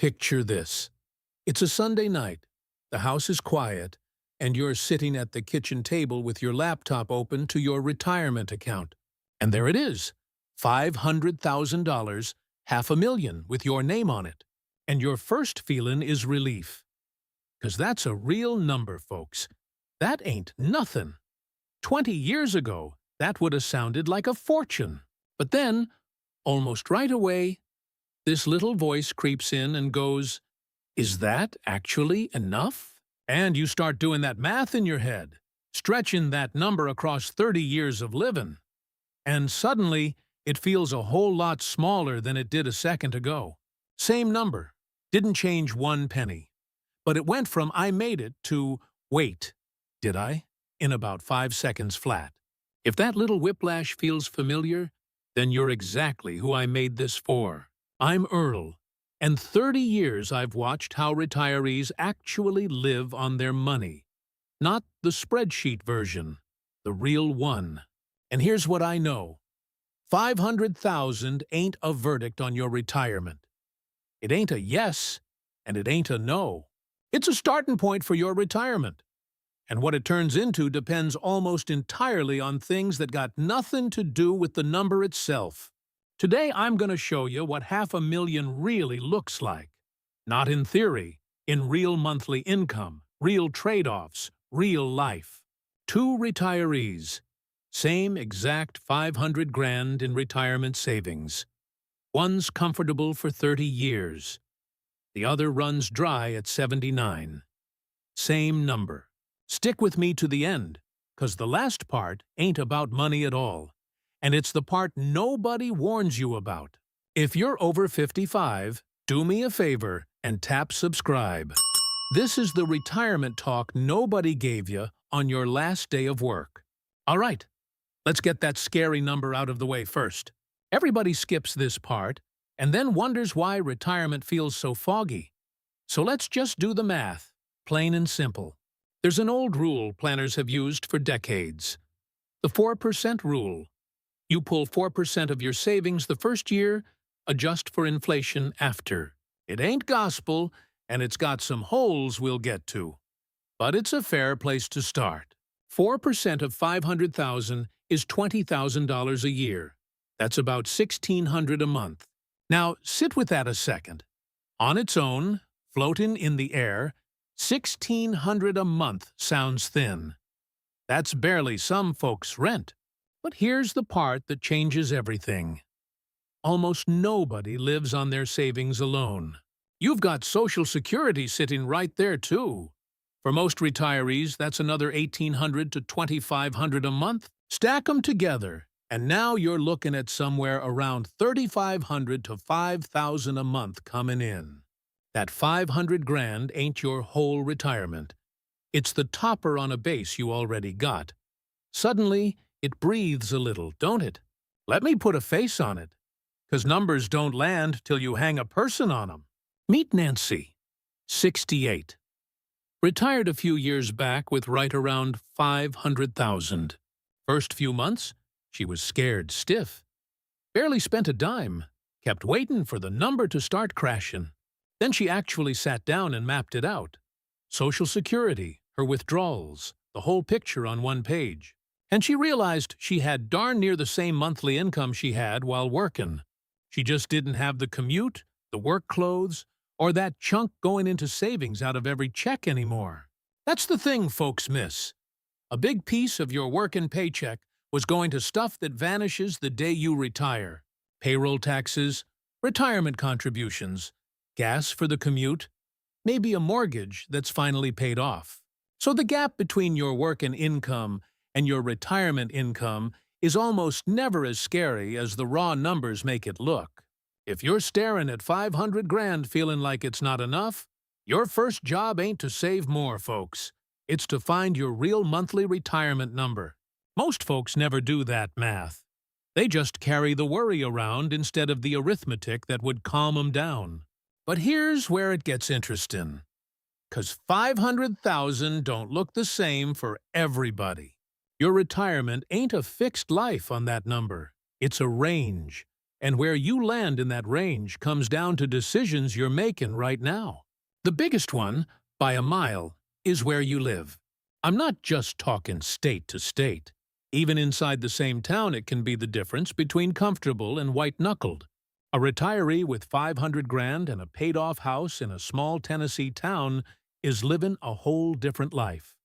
Picture this. It's a Sunday night, the house is quiet, and you're sitting at the kitchen table with your laptop open to your retirement account. And there it is, $500,000, $500,000 with your name on it. And your first feeling is relief. 'Cause that's a real number, folks. That ain't nothing. 20 years ago, that would have sounded like a fortune. But then, almost right away, this little voice creeps in and goes, "Is that actually enough?" And you start doing that math in your head, stretching that number across 30 years of living. And suddenly, it feels a whole lot smaller than it did a second ago. Same number, didn't change one penny. But it went from "I made it" to "Wait, did I?" in about 5 seconds flat. If that little whiplash feels familiar, then you're exactly who I made this for. I'm Earl, and 30 years I've watched how retirees actually live on their money. Not the spreadsheet version, the real one. And here's what I know. 500,000 ain't a verdict on your retirement. It ain't a yes, and it ain't a no. It's a starting point for your retirement. And what it turns into depends almost entirely on things that got nothing to do with the number itself. Today I'm going to show you what $500,000 really looks like. Not in theory, in real monthly income, real trade-offs, real life. 2 retirees, same exact 500 grand in retirement savings. One's comfortable for 30 years. The other runs dry at 79. Same number. Stick with me to the end, 'cause the last part ain't about money at all. And it's the part nobody warns you about. If you're over 55, do me a favor and tap subscribe. This is the retirement talk nobody gave you on your last day of work. All right, let's get that scary number out of the way first. Everybody skips this part and then wonders why retirement feels so foggy. So let's just do the math, plain and simple. There's an old rule planners have used for decades. The 4% rule. You pull 4% of your savings the first year, adjust for inflation after. It ain't gospel, and it's got some holes we'll get to. But it's a fair place to start. 4% of 500,000 is $20,000 a year. That's about $1,600 a month. Now, sit with that a second. On its own, floating in the air, $1,600 a month sounds thin. That's barely some folks' rent. But here's the part that changes everything. Almost nobody lives on their savings alone. You've got Social Security sitting right there, too. For most retirees, that's another $1,800 to $2,500 a month. Stack them together, and now you're looking at somewhere around $3,500 to $5,000 a month coming in. That 500 grand ain't your whole retirement. It's the topper on a base you already got. Suddenly, it breathes a little, don't it? Let me put a face on it, 'cause numbers don't land till you hang a person on them. Meet Nancy, 68. Retired a few years back with right around 500,000. First few months, she was scared stiff. Barely spent a dime, kept waiting for the number to start crashing. Then she actually sat down and mapped it out. Social Security, her withdrawals, the whole picture on one page. And she realized she had darn near the same monthly income she had while working. She just didn't have the commute, the work clothes, or that chunk going into savings out of every check anymore. That's the thing folks miss. A big piece of your working paycheck was going to stuff that vanishes the day you retire. Payroll taxes, retirement contributions, gas for the commute, maybe a mortgage that's finally paid off. So the gap between your working income and your retirement income is almost never as scary as the raw numbers make it look. If you're staring at 500 grand feeling like it's not enough, your first job ain't to save more, folks. It's to find your real monthly retirement number. Most folks never do that math. They just carry the worry around instead of the arithmetic that would calm them down. But here's where it gets interesting. 'Cause 500,000 don't look the same for everybody. Your retirement ain't a fixed life on that number. It's a range. And where you land in that range comes down to decisions you're making right now. The biggest one, by a mile, is where you live. I'm not just talking state to state. Even inside the same town, it can be the difference between comfortable and white-knuckled. A retiree with 500 grand and a paid-off house in a small Tennessee town is living a whole different life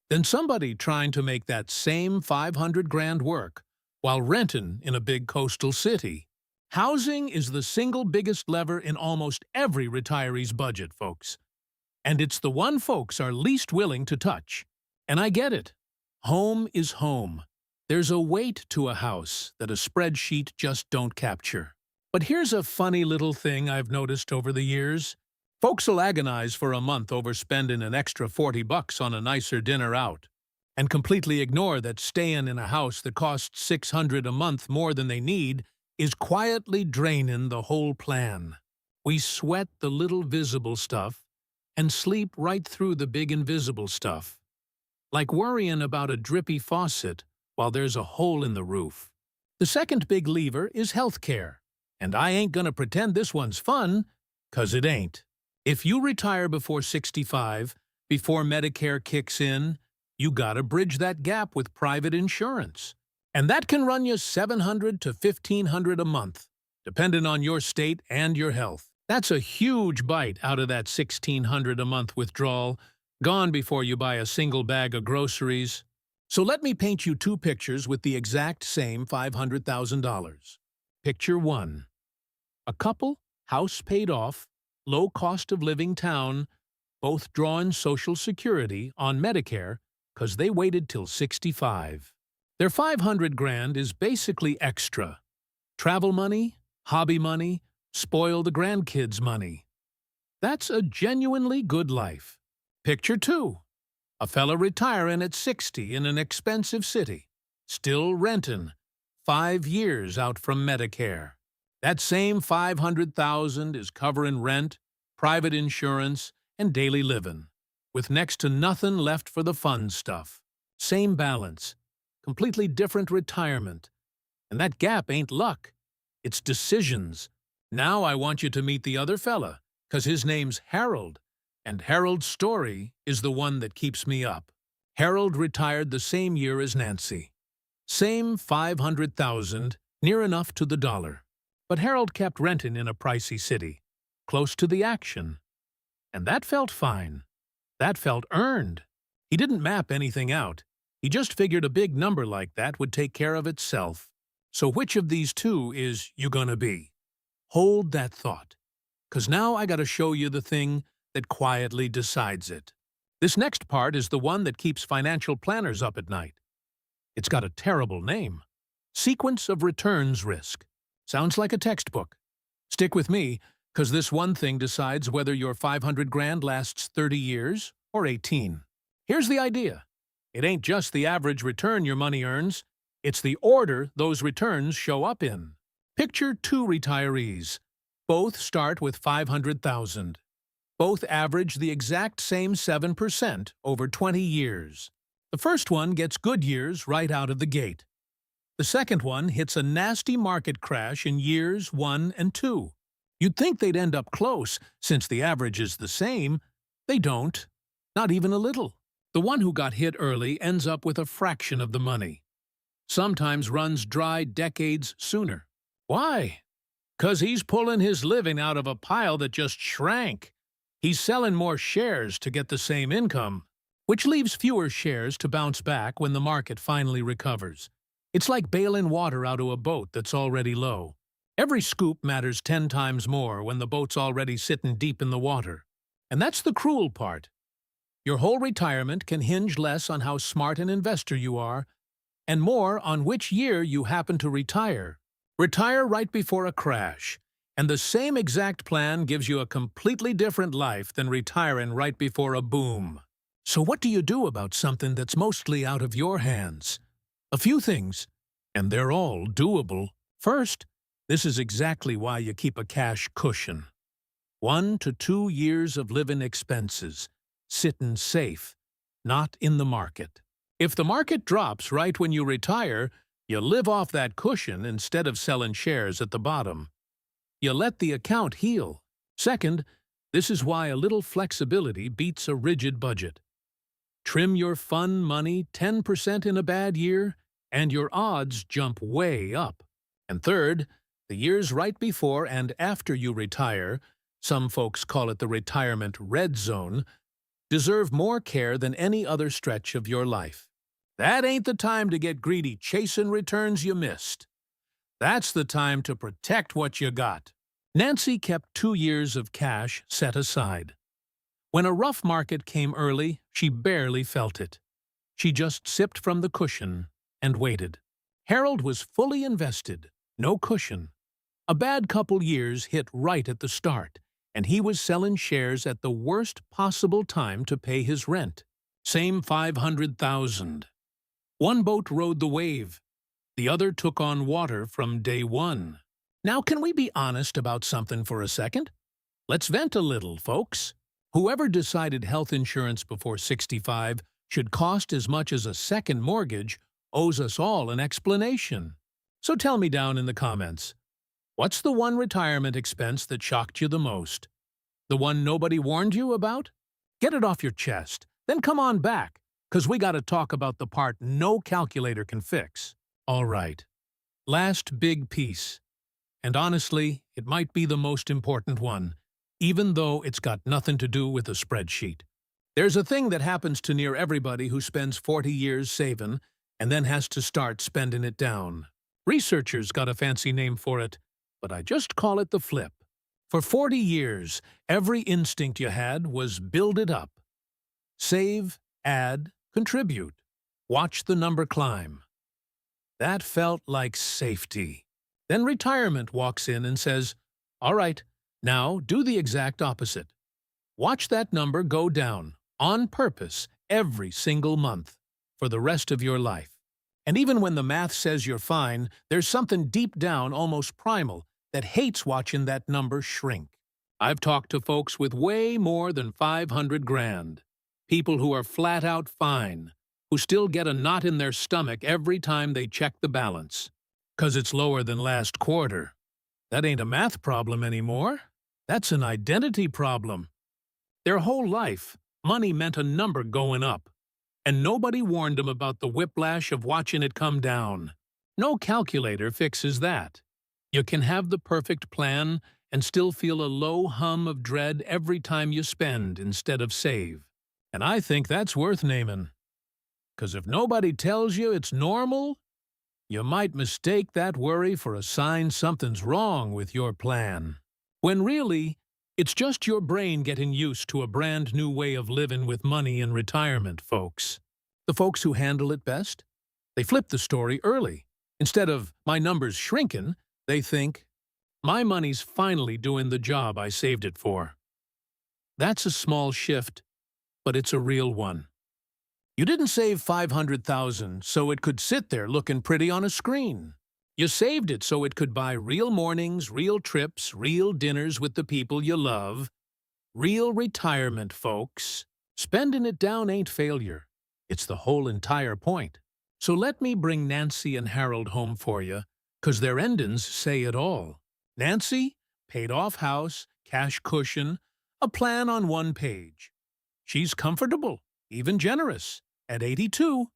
than somebody trying to make that same 500 grand work while renting in a big coastal city. Housing is the single biggest lever in almost every retiree's budget, folks. And it's the one folks are least willing to touch. And I get it. Home is home. There's a weight to a house that a spreadsheet just don't capture. But here's a funny little thing I've noticed over the years. Folks will agonize for a month over spending an extra $40 on a nicer dinner out, and completely ignore that staying in a house that costs $600 a month more than they need is quietly draining the whole plan. We sweat the little visible stuff and sleep right through the big invisible stuff, like worrying about a drippy faucet while there's a hole in the roof. The second big lever is healthcare, and I ain't gonna pretend this one's fun, 'cause it ain't. If you retire before 65, before Medicare kicks in, you gotta bridge that gap with private insurance. And that can run you $700 to $1,500 a month, depending on your state and your health. That's a huge bite out of that $1,600 a month withdrawal, gone before you buy a single bag of groceries. So let me paint you two pictures with the exact same $500,000. Picture 1. A couple, house paid off, low cost of living town, both drawing Social Security on Medicare 'cause they waited till 65. Their 500 grand is basically extra. Travel money, hobby money, spoil the grandkids money. That's a genuinely good life. Picture 2. A fella retiring at 60 in an expensive city, still renting, 5 years out from Medicare. That same 500,000 is covering rent, private insurance, and daily living, with next to nothing left for the fun stuff. Same balance, completely different retirement. And that gap ain't luck, it's decisions. Now I want you to meet the other fella, 'cause his name's Harold, and Harold's story is the one that keeps me up. Harold retired the same year as Nancy. Same 500,000, near enough to the dollar. But Harold kept renting in a pricey city, close to the action. And that felt fine. That felt earned. He didn't map anything out. He just figured a big number like that would take care of itself. So which of these two is you gonna be? Hold that thought, 'cause now I gotta show you the thing that quietly decides it. This next part is the one that keeps financial planners up at night. It's got a terrible name. Sequence of returns risk. Sounds like a textbook. Stick with me, 'cause this one thing decides whether your 500 grand lasts 30 years or 18. Here's the idea. It ain't just the average return your money earns, it's the order those returns show up in. Picture 2 retirees. Both start with 500,000. Both average the exact same 7% over 20 years. The first one gets good years right out of the gate. The second one hits a nasty market crash in years 1 and 2. You'd think they'd end up close, since the average is the same. They don't. Not even a little. The one who got hit early ends up with a fraction of the money. Sometimes runs dry decades sooner. Why? 'Cause he's pulling his living out of a pile that just shrank. He's selling more shares to get the same income, which leaves fewer shares to bounce back when the market finally recovers. It's like bailing water out of a boat that's already low. Every scoop matters 10 times more when the boat's already sitting deep in the water. And that's the cruel part. Your whole retirement can hinge less on how smart an investor you are, and more on which year you happen to retire. Retire right before a crash, and the same exact plan gives you a completely different life than retiring right before a boom. So what do you do about something that's mostly out of your hands? A few things, and they're all doable. First, this is exactly why you keep a cash cushion. 1 to 2 years of living expenses, sitting safe, not in the market. If the market drops right when you retire, You live off that cushion instead of selling shares at the bottom. You let the account heal. Second, this is why a little flexibility beats a rigid budget. Trim your fun money 10% in a bad year, and your odds jump way up. And third, the years right before and after you retire, some folks call it the retirement red zone, deserve more care than any other stretch of your life. That ain't the time to get greedy chasing returns you missed. That's the time to protect what you got. Nancy kept 2 years of cash set aside. When a rough market came early, she barely felt it. She just sipped from the cushion and waited. Harold was fully invested, no cushion. A bad couple years hit right at the start, and he was selling shares at the worst possible time to pay his rent. Same 500,000. One boat rode the wave. The other took on water from day one. Now, can we be honest about something for a second? Let's vent a little, folks. Whoever decided health insurance before 65 should cost as much as a second mortgage owes us all an explanation. So tell me down in the comments, what's the one retirement expense that shocked you the most? The one nobody warned you about? Get it off your chest, then come on back, 'cause we gotta talk about the part no calculator can fix. All right. Last big piece. And honestly, it might be the most important one, even though it's got nothing to do with a spreadsheet. There's a thing that happens to near everybody who spends 40 years saving and then has to start spending it down. Researchers got a fancy name for it, but I just call it the flip. For 40 years, every instinct you had was build it up. Save, add, contribute. Watch the number climb. That felt like safety. Then retirement walks in and says, all right, now do the exact opposite. Watch that number go down, on purpose, every single month, for the rest of your life. And even when the math says you're fine, there's something deep down, almost primal, that hates watching that number shrink. I've talked to folks with way more than 500 grand. People who are flat out fine, who still get a knot in their stomach every time they check the balance. 'Cause it's lower than last quarter. That ain't a math problem anymore. That's an identity problem. Their whole life, money meant a number going up. And nobody warned them about the whiplash of watching it come down. No calculator fixes that. You can have the perfect plan and still feel a low hum of dread every time you spend instead of save. And I think that's worth naming. 'Cause if nobody tells you it's normal, you might mistake that worry for a sign something's wrong with your plan. When really, it's just your brain getting used to a brand new way of living with money in retirement, folks. The folks who handle it best? They flip the story early. Instead of, my number's shrinking, they think, my money's finally doing the job I saved it for. That's a small shift, but it's a real one. You didn't save 500,000 so it could sit there looking pretty on a screen. You saved it so it could buy real mornings, real trips, real dinners with the people you love. Real retirement, folks. Spending it down ain't failure. It's the whole entire point. So let me bring Nancy and Harold home for you, 'cause their endings say it all. Nancy, paid off house, cash cushion, a plan on one page. She's comfortable, even generous, at 82.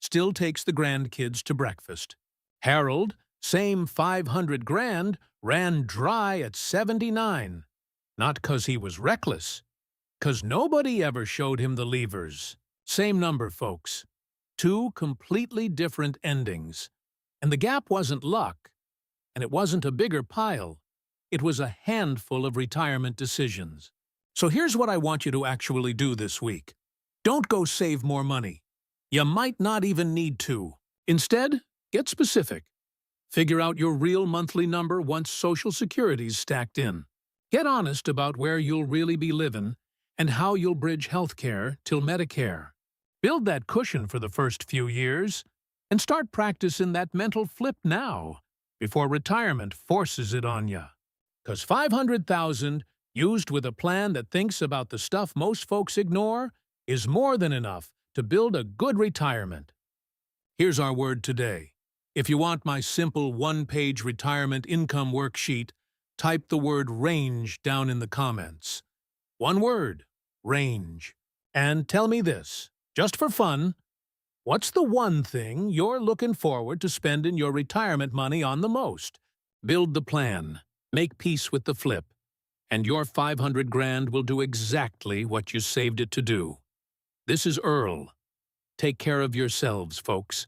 Still takes the grandkids to breakfast. Harold, same 500 grand, ran dry at 79. Not 'cause he was reckless, 'cause nobody ever showed him the levers. Same number, folks. Two completely different endings. And the gap wasn't luck, and it wasn't a bigger pile. It was a handful of retirement decisions. So here's what I want you to actually do this week. Don't go save more money. You might not even need to. Instead, get specific. Figure out your real monthly number once Social Security's stacked in. Get honest about where you'll really be living and how you'll bridge healthcare till Medicare. Build that cushion for the first few years and start practicing that mental flip now before retirement forces it on you. 'Cause 500,000 used with a plan that thinks about the stuff most folks ignore is more than enough to build a good retirement. Here's our word today. If you want my simple one-page retirement income worksheet, type the word range down in the comments. One word, range. And tell me this, just for fun, what's the one thing you're looking forward to spending your retirement money on the most? Build the plan, make peace with the flip, and your 500 grand will do exactly what you saved it to do. This is Earl. Take care of yourselves, folks.